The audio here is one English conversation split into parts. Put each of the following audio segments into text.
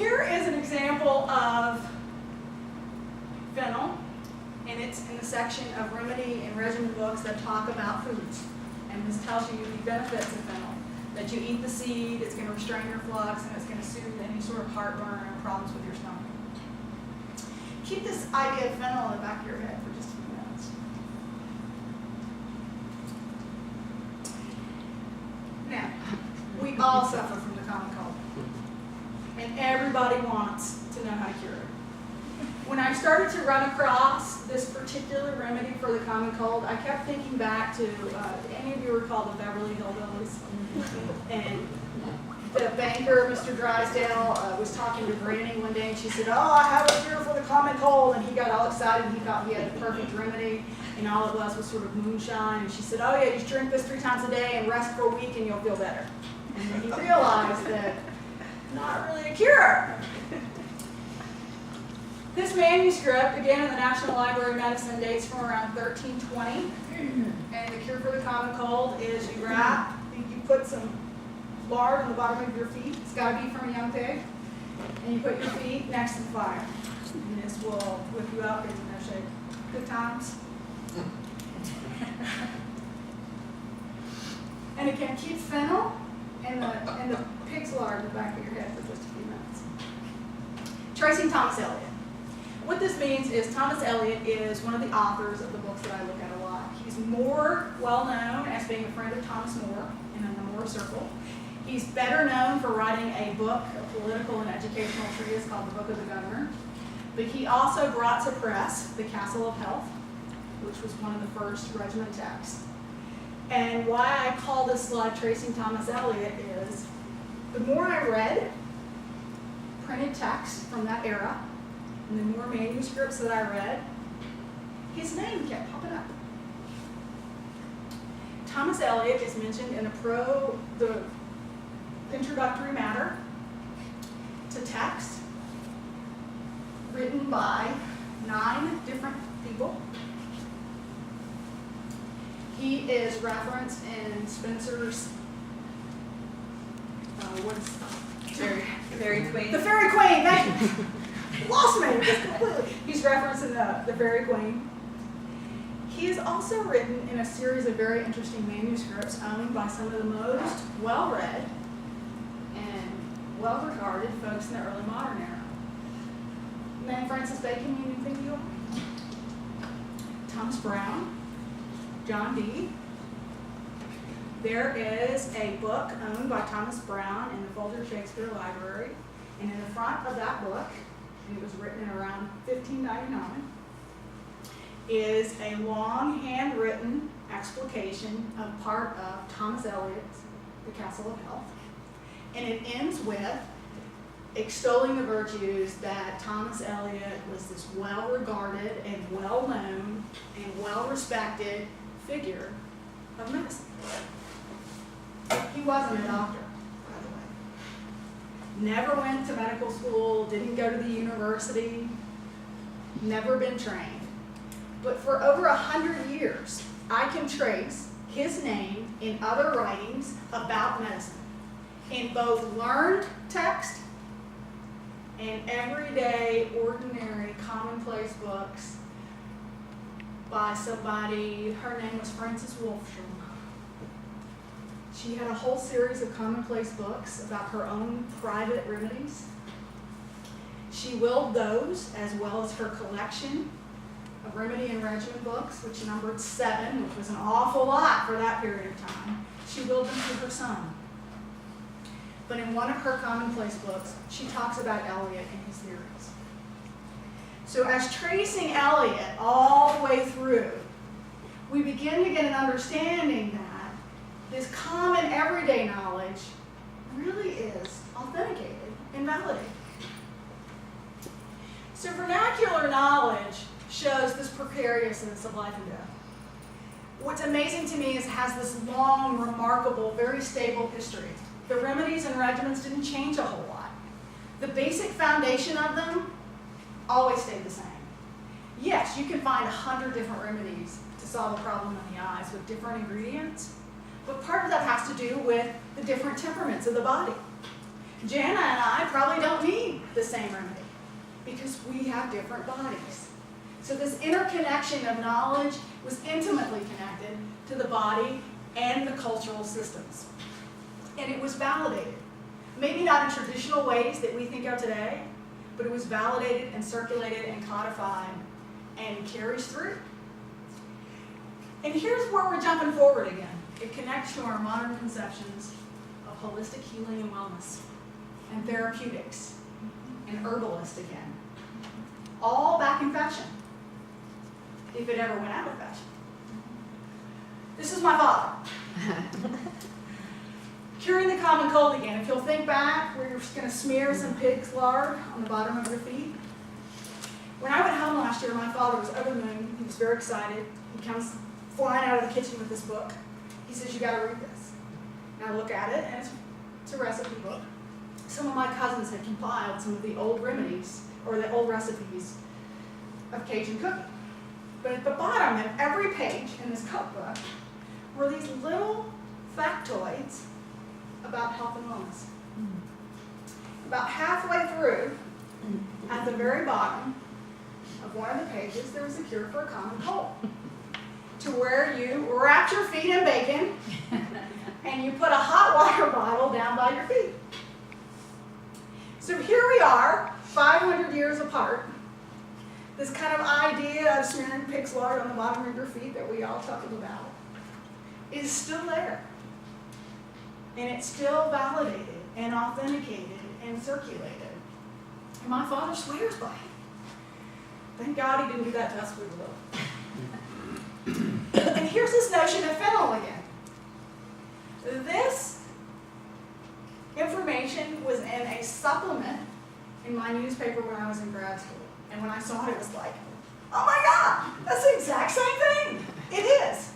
here is an example of fennel, and it's in the section of remedy and regimen books that talk about foods. And this tells you the benefits of fennel. That you eat the seed, it's going to restrain your flux, and it's going to soothe any sort of heartburn or problems with your stomach. Keep this idea of fennel in the back of your head for just a few minutes. Now, we all suffer from the common cold. And everybody wants to know how to cure it. When I started to run across this particular remedy for the common cold, I kept thinking back to, any of you recall the Beverly Hillbillies? And the banker, Mr. Drysdale, was talking to Granny one day, and she said, "Oh, I have a cure for the common cold." And he got all excited, and he thought he had the perfect remedy, and all it was sort of moonshine. And she said, "Oh yeah, just drink this 3 times a day and rest for a week, and you'll feel better." And then he realized that not really a cure. This manuscript, again in the National Library of Medicine, dates from around 1320. And the cure for the common cold is you put some lard on the bottom of your feet. It's got to be from a young pig. And you put your feet next to the fire. And this will whip you up into no shape. Good times. And again, keep fennel and the pig's lard in the back of your head for just a few minutes. Tracing Thomas Eliot. What this means is Thomas Eliot is one of the authors of the books that I look at a lot. He's more well known as being a friend of Thomas More and in the More circle. He's better known for writing a book, a political and educational treatise called The Book of the Governor. But he also brought to press The Castle of Health, which was one of the first regiment texts. And why I call this slide Tracing Thomas Eliot is the more I read printed text from that era, and the more manuscripts that I read, his name kept popping up. Thomas Eliot is mentioned in the introductory matter to text written by 9 different people. He is referenced in Spencer's, Fairy Queen. The Fairy Queen, thank you. Lost me just completely. He's referenced in the Fairy Queen. He is also written in a series of very interesting manuscripts owned by some of the most well-read and well-regarded folks in the early modern era. Name Francis Bacon, you anything to you? Thomas Brown, John Dee. There is a book owned by Thomas Brown in the Folger Shakespeare Library, and in the front of that book, and it was written in around 1599, is a long handwritten explication of part of Thomas Eliot's The Castle of Health. And it ends with extolling the virtues that Thomas Eliot was this well-regarded and well-known and well-respected figure of medicine. He wasn't a doctor, by the way. Never went to medical school, didn't go to the university, never been trained. But for over 100 years, I can trace his name in other writings about medicine, in both learned text and everyday, ordinary, commonplace books by somebody. Her name was Frances Wolfsham. She had a whole series of commonplace books about her own private remedies. She willed those, as well as her collection of remedy and regimen books, which numbered 7, which was an awful lot for that period of time. She willed them to her son. But in one of her commonplace books, she talks about Eliot and his theories. So as tracing Eliot all the way through, we begin to get an understanding that this common everyday knowledge really is authenticated and validated. So vernacular knowledge shows this precariousness of life and death. What's amazing to me is it has this long, remarkable, very stable history. The remedies and regimens didn't change a whole lot. The basic foundation of them always stayed the same. Yes, you can find 100 different remedies to solve a problem in the eyes with different ingredients, but part of that has to do with the different temperaments of the body. Jana and I probably don't need the same remedy because we have different bodies. So this interconnection of knowledge was intimately connected to the body and the cultural systems. And it was validated. Maybe not in traditional ways that we think of today, but it was validated and circulated and codified and carries through. And here's where we're jumping forward again. It connects to our modern conceptions of holistic healing and wellness, and therapeutics, and herbalist again. All back in fashion, if it ever went out of fashion. This is my father. Curing the common cold again. If you'll think back, we're just going to smear some pig's lard on the bottom of your feet. When I went home last year, my father was over the moon. He was very excited. He comes flying out of the kitchen with this book. He says, "You got to read this." And I look at it, and it's a recipe book. Some of my cousins had compiled some of the old remedies, or the old recipes of Cajun cooking. But at the bottom of every page in this cookbook were these little factoids about health and wellness. About halfway through, at the very bottom of one of the pages, there was a cure for a common cold. To where you wrap your feet in bacon and you put a hot water bottle down by your feet. So here we are, 500 years apart. This kind of idea of smearing pig's lard on the bottom of your feet that we all talk about is still there. And it's still validated and authenticated and circulated. And my father swears by it. Thank God he didn't do that to us when we were little. And here's this notion of fennel again. This information was in a supplement in my newspaper when I was in grad school. And when I saw it, it was like, oh my God, that's the exact same thing. It is.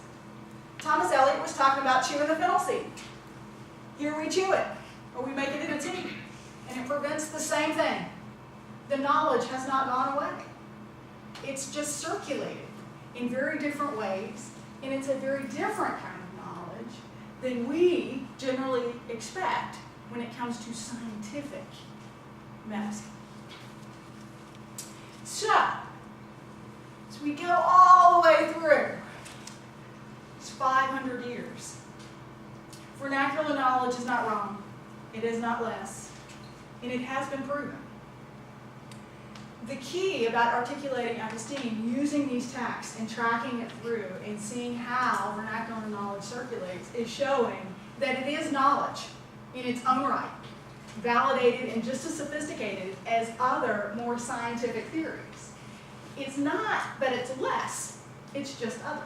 Thomas Eliot was talking about chewing the fennel seed. Here we chew it, or we make it in a tea, and it prevents the same thing. The knowledge has not gone away. It's just circulated in very different ways, and it's a very different kind of knowledge than we generally expect when it comes to scientific medicine. So we go all the way through. It's 500 years. Vernacular knowledge is not wrong. It is not less. And it has been proven. The key about articulating episteme, using these texts and tracking it through and seeing how vernacular knowledge circulates, is showing that it is knowledge in its own right, validated and just as sophisticated as other more scientific theories. It's not that it's less, it's just other.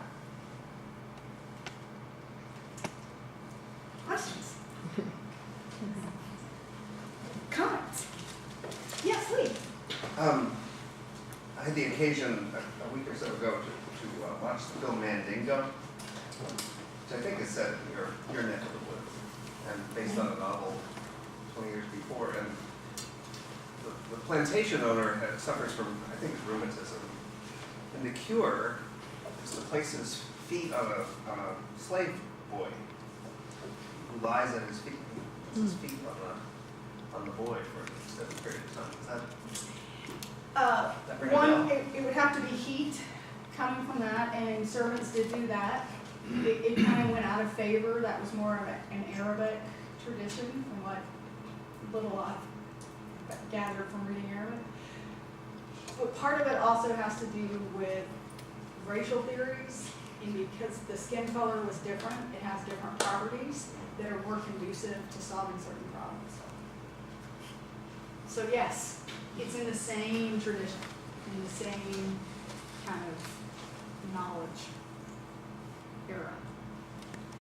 Questions? Comments? Yes, Lee. I had the occasion a week or so ago to watch the film Mandingo, which I think is set in your neck of the woods, and based on a novel 20 years before. And the plantation owner suffers from, I think, rheumatism, and the cure is to place his feet on a slave boy who lies at his feet. He puts his feet on the boy for an extended period of time. Is that It would have to be heat coming from that, and servants did do that. It kind of went out of favor. That was more of an Arabic tradition from what little I've gathered from reading Arabic. But part of it also has to do with racial theories, and because the skin color was different, it has different properties that are more conducive to solving certain problems. So yes, it's in the same tradition, in the same kind of knowledge era.